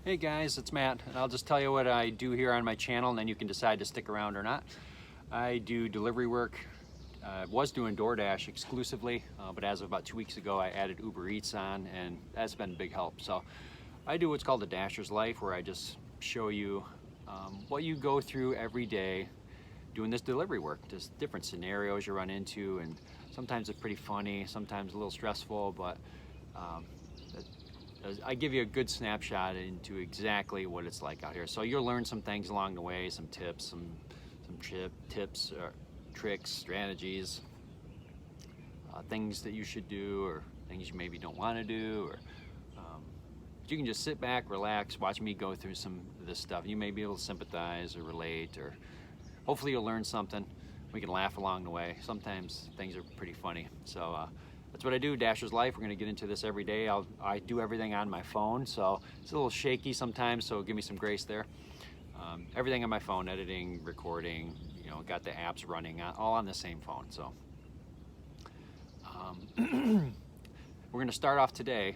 Hey guys, it's Matt, and I'll just tell you what I do here on my channel, and then you can decide to stick around or not. I do delivery work. I was doing Doordash exclusively, but as of about 2 weeks ago, I added Uber Eats on, and that's been a big help. So I do what's called a Dasher's Life, where I just show you what you go through every day doing this delivery work. Just different scenarios you run into, and sometimes it's pretty funny, sometimes a little stressful, but I give you a good snapshot into exactly what it's like out here. So you'll learn some things along the way, some tips, some tips, or tricks, strategies, things that you should do, or things you maybe don't want to do, or you can just sit back, relax, watch me go through some of this stuff. You may be able to sympathize or relate, or hopefully you'll learn something. We can laugh along the way. Sometimes things are pretty funny. So that's what I do, Dasher's Life. We're gonna get into this every day. I do everything on my phone, so it's a little shaky sometimes, so give me some grace there. Everything on my phone, editing, recording, you know, got the apps running, all on the same phone. So we're gonna start off today.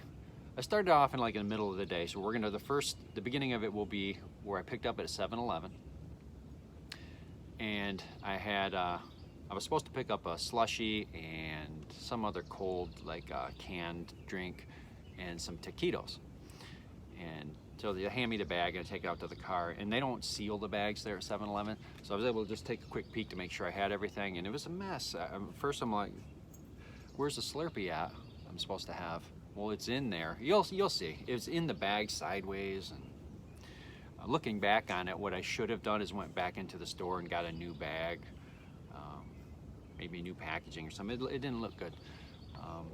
I started off in the middle of the day, so we're gonna, the beginning of it will be where I picked up at 7-Eleven. And I was supposed to pick up a slushie and some other cold, canned drink, and some taquitos. And so they hand me the bag and I take it out to the car, and they don't seal the bags there at 7-Eleven. So I was able to just take a quick peek to make sure I had everything, and it was a mess. First I'm like, where's the Slurpee at I'm supposed to have? Well, it's in there. You'll see. It's in the bag sideways. And looking back on it, what I should have done is went back into the store and got a new bag, maybe new packaging or something. It didn't look good.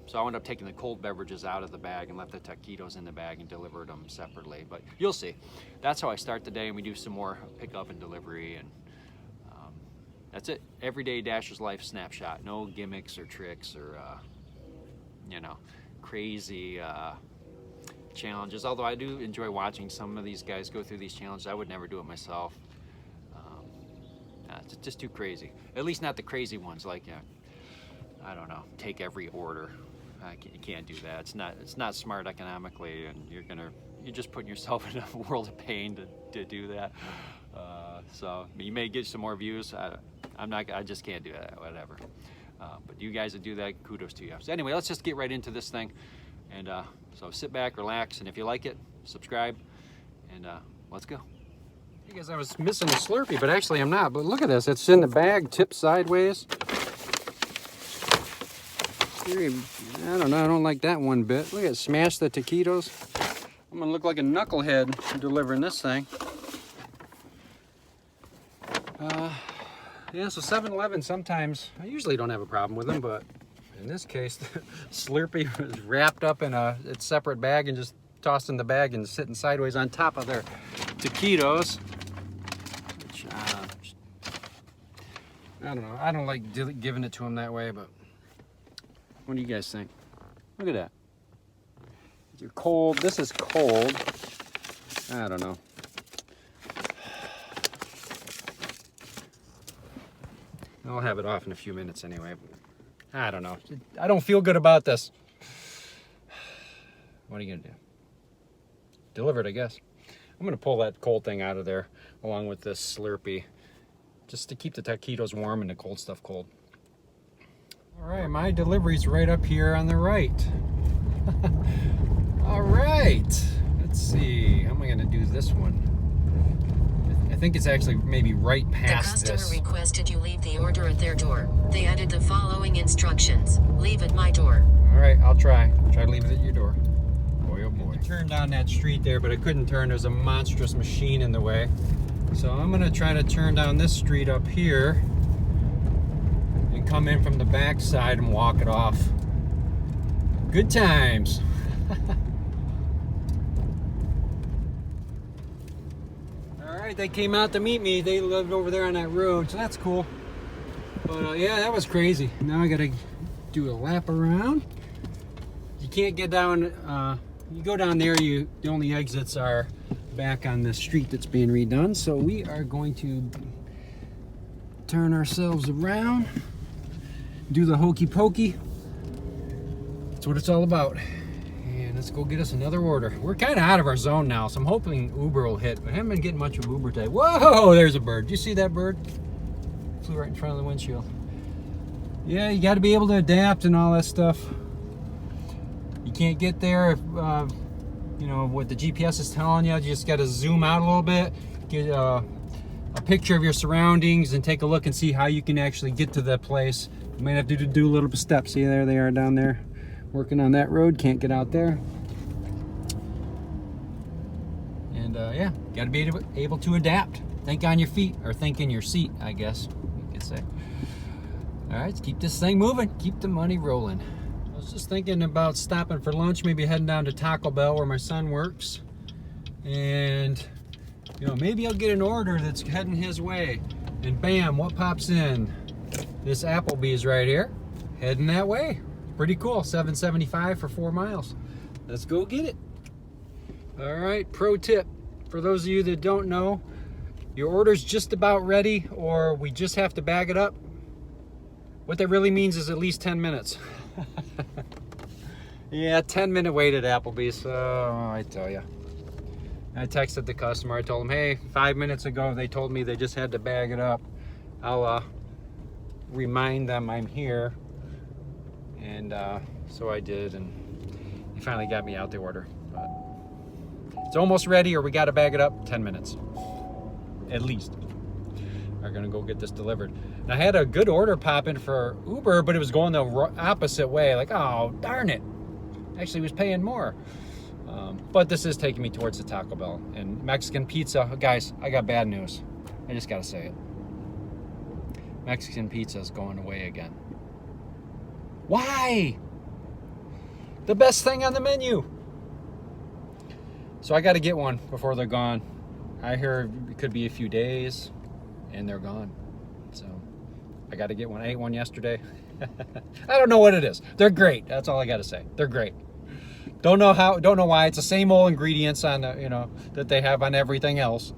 So I ended up taking the cold beverages out of the bag and left the taquitos in the bag and delivered them separately. But you'll see. That's how I start the day, and we do some more pickup and delivery, and that's it. Everyday Dasher's Life snapshot. No gimmicks or tricks or crazy challenges, although I do enjoy watching some of these guys go through these challenges. I would never do it myself. It's just too crazy. At least not the crazy ones, like I don't know, take every order. You can't do that. It's not smart economically, and you're just putting yourself in a world of pain to do that. So you may get some more views. I just can't do that. Whatever. But you guys that do that, kudos to you. So anyway, let's just get right into this thing. And so sit back, relax, and if you like it, subscribe, and let's go. Hey guys, I was missing a Slurpee, but actually I'm not. But look at this, it's in the bag, tipped sideways. I don't know, I don't like that one bit. Look at it, smash the taquitos. I'm gonna look like a knucklehead delivering this thing. Yeah, so 7-Eleven sometimes, I usually don't have a problem with them, but in this case, the Slurpee was wrapped up in a separate bag and just tossed in the bag and sitting sideways on top of their taquitos. Which, I don't know. I don't like giving it to them that way, but what do you guys think? Look at that. You're cold. This is cold. I don't know. I'll have it off in a few minutes anyway. I don't know. I don't feel good about this. What are you gonna do? Deliver it, I guess. I'm gonna pull that cold thing out of there along with this Slurpee, just to keep the taquitos warm and the cold stuff cold. All right, my delivery's right up here on the right. All right, let's see. How am I gonna do this one? I think it's actually maybe right past this. The customer requested you leave the order at their door. They added the following instructions. Leave at my door. All right, I'll try. Try to leave it at your door. Boy, oh boy. I turned down that street there, but I couldn't turn. There's a monstrous machine in the way. So I'm gonna try to turn down this street up here and come in from the back side and walk it off. Good times. Alright, they came out to meet me. They lived over there on that road, so that's cool. But yeah, that was crazy. Now I gotta do a lap around. You can't get down, you go down there, the only exits are back on the street that's being redone. So we are going to turn ourselves around, do the hokey pokey. That's what it's all about. And let's go get us another order. We're kind of out of our zone now, so I'm hoping Uber will hit. I haven't been getting much of Uber today. Whoa, there's a bird. Do you see that bird? Flew right in front of the windshield. Yeah, you got to be able to adapt and all that stuff. You can't get there if, you know, what the GPS is telling you. You just got to zoom out a little bit, get a picture of your surroundings, and take a look and see how you can actually get to that place. You might have to do a little bit of steps. See, there they are down there. Working on that road, can't get out there. And yeah, got to be able to adapt. Think on your feet, or think in your seat, I guess you could say. All right, let's keep this thing moving, keep the money rolling. I was just thinking about stopping for lunch, maybe heading down to Taco Bell where my son works. And, you know, maybe I'll get an order that's heading his way. And bam, what pops in? This Applebee's right here, heading that way. Pretty cool, $7.75 for 4 miles. Let's go get it. All right, pro tip. For those of you that don't know, your order's just about ready, or we just have to bag it up. What that really means is at least 10 minutes. Yeah, 10-minute wait at Applebee's. Oh, I tell you. I texted the customer. I told him, hey, 5 minutes ago they told me they just had to bag it up. I'll remind them I'm here. And so I did, and he finally got me out the order. But it's almost ready, or we got to bag it up. 10 minutes, at least. We're gonna go get this delivered. And I had a good order pop in for Uber, but it was going the opposite way. Like, oh, darn it. Actually, was paying more. But this is taking me towards the Taco Bell. And Mexican pizza, guys, I got bad news. I just gotta say it. Mexican pizza is going away again. Why? The best thing on the menu. So I got to get one before they're gone. I hear it could be a few days and they're gone. So I got to get one. I ate one yesterday. I don't know what it is. They're great. That's all I got to say. They're great. Don't know why. It's the same old ingredients on the, you know, that they have on everything else.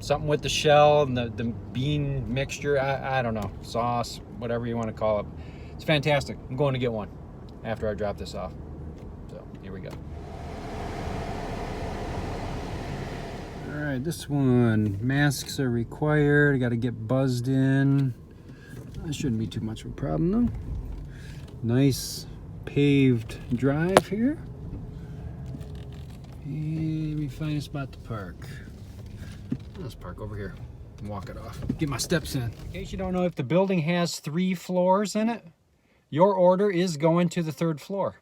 Something with the shell and the bean mixture. I don't know. Sauce, whatever you want to call it. It's fantastic. I'm going to get one after I drop this off. So here we go. All right, this one, masks are required. I got to get buzzed in. That shouldn't be too much of a problem though. Nice paved drive here. And let me find a spot to park. Let's park over here and walk it off. Get my steps in. In case you don't know, if the building has 3 floors in it, your order is going to the 3rd floor.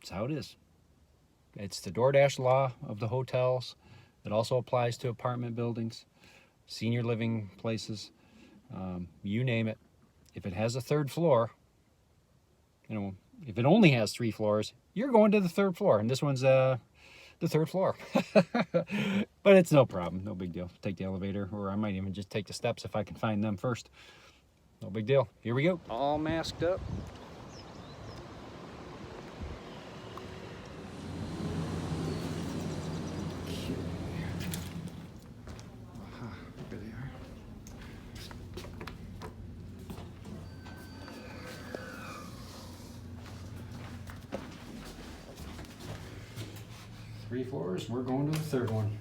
That's how it is. It's the Doordash law of the hotels. It also applies to apartment buildings, senior living places, you name it. If it has a 3rd floor, you know, if it only has 3 floors, you're going to the 3rd floor. And this one's the 3rd floor. But it's no problem, no big deal. Take the elevator, or I might even just take the steps if I can find them first. No big deal. Here we go. All masked up. Okay. Aha, there they are. Three floors, we're going to the 3rd one.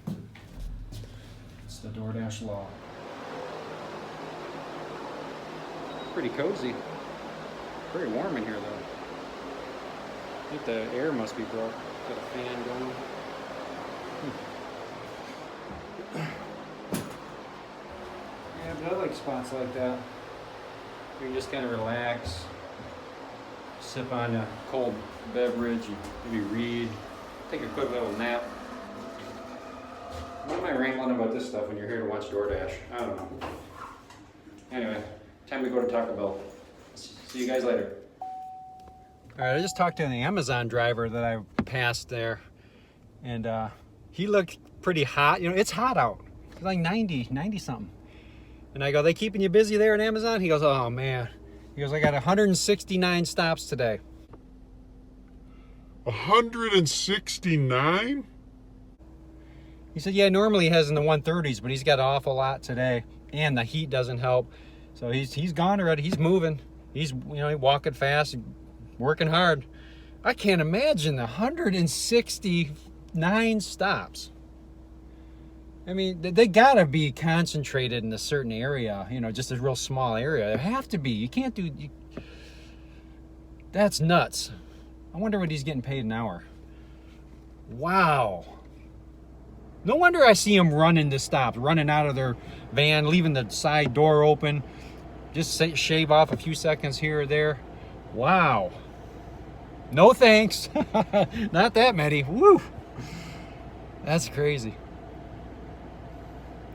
It's the Doordash law. Pretty cozy. Very warm in here though. I think the air must be broke. Got a fan going. Yeah, but I like spots like that. You can just kind of relax, sip on a cold beverage, and maybe read, take a quick little nap. Why am I rambling about this stuff when you're here to watch DoorDash? I don't know. Anyway, time to go to Taco Bell. See you guys later. All right, I just talked to the Amazon driver that I passed there, and he looked pretty hot. You know, it's hot out. It's like 90 something. And I go, they keeping you busy there at Amazon? He goes, oh man. He goes, I got 169 stops today. 169? He said, yeah, normally he has in the 130s, but he's got an awful lot today, and the heat doesn't help. So he's gone already. He's moving. He's, you know, walking fast, working hard. I can't imagine the 169 stops. I mean, they gotta be concentrated in a certain area, you know, just a real small area. They have to be. You can't do. That's nuts. I wonder what he's getting paid an hour. Wow. No wonder I see them running to stops, running out of their van, leaving the side door open, just shave off a few seconds here or there. Wow. No thanks. Not that many. Woo. That's crazy.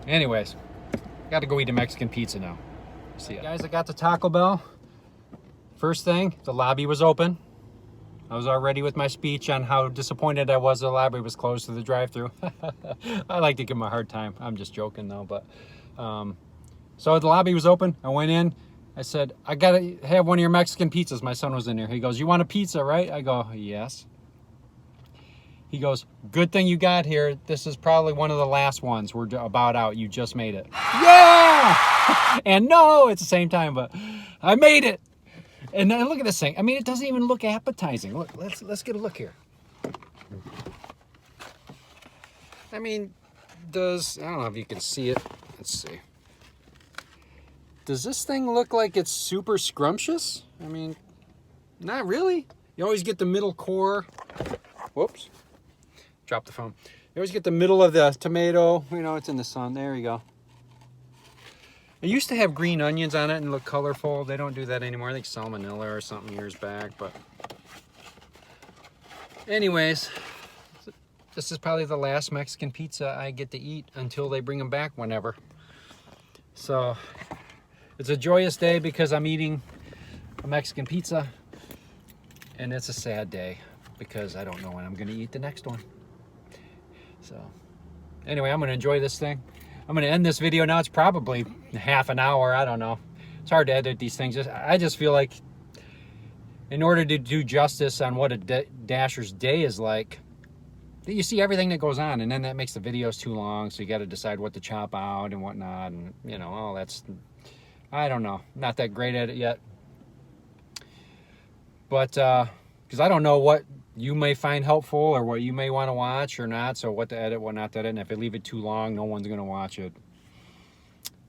Anyways, got to go eat a Mexican pizza now. See ya. Guys, I got to Taco Bell. First thing, the lobby was open. I was already with my speech on how disappointed I was the lobby was closed to the drive-thru. I like to give them a hard time. I'm just joking though, but so the lobby was open. I went in. I said, I gotta have one of your Mexican pizzas. My son was in there. He goes, you want a pizza, right? I go, yes. He goes, good thing you got here. This is probably one of the last ones. We're about out. You just made it. Yeah! And no, it's the same time, but I made it. And then look at this thing. I mean, it doesn't even look appetizing. Look, let's get a look here. I mean, I don't know if you can see it. Let's see. Does this thing look like it's super scrumptious? I mean, not really. You always get the middle core. Whoops. Drop the phone. You always get the middle of the tomato. You know, it's in the sun. There you go. It used to have green onions on it and look colorful. They don't do that anymore. I think salmonella or something years back. But anyways, this is probably the last Mexican pizza I get to eat until they bring them back whenever. So it's a joyous day because I'm eating a Mexican pizza. And it's a sad day because I don't know when I'm going to eat the next one. So anyway, I'm going to enjoy this thing. I'm going to end this video now. It's probably half an hour. I don't know. It's hard to edit these things. I just feel like in order to do justice on what a Dasher's day is like, you see everything that goes on, and then that makes the videos too long, so you got to decide what to chop out and whatnot, and, you know, all that's, I don't know. Not that great at it yet. But, because I don't know what you may find helpful or what you may want to watch or not. So what to edit, what not to edit. And if I leave it too long, no one's going to watch it.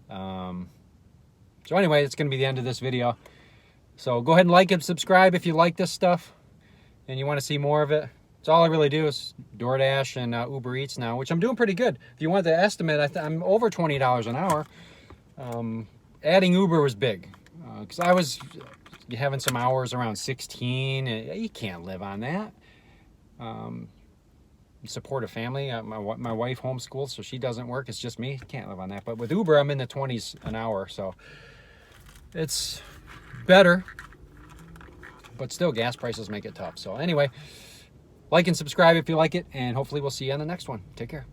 So anyway, it's going to be the end of this video. So go ahead and like and subscribe if you like this stuff and you want to see more of it. That's all I really do is Doordash and Uber Eats now, which I'm doing pretty good. If you want the estimate, I'm over $20 an hour. Adding Uber was big because I was having some hours around 16. You can't live on that. Support a family. My wife homeschools, so she doesn't work. It's just me. Can't live on that. But with Uber, I'm in the 20s an hour, so it's better. But still, gas prices make it tough. So anyway, like and subscribe if you like it, and hopefully we'll see you on the next one. Take care.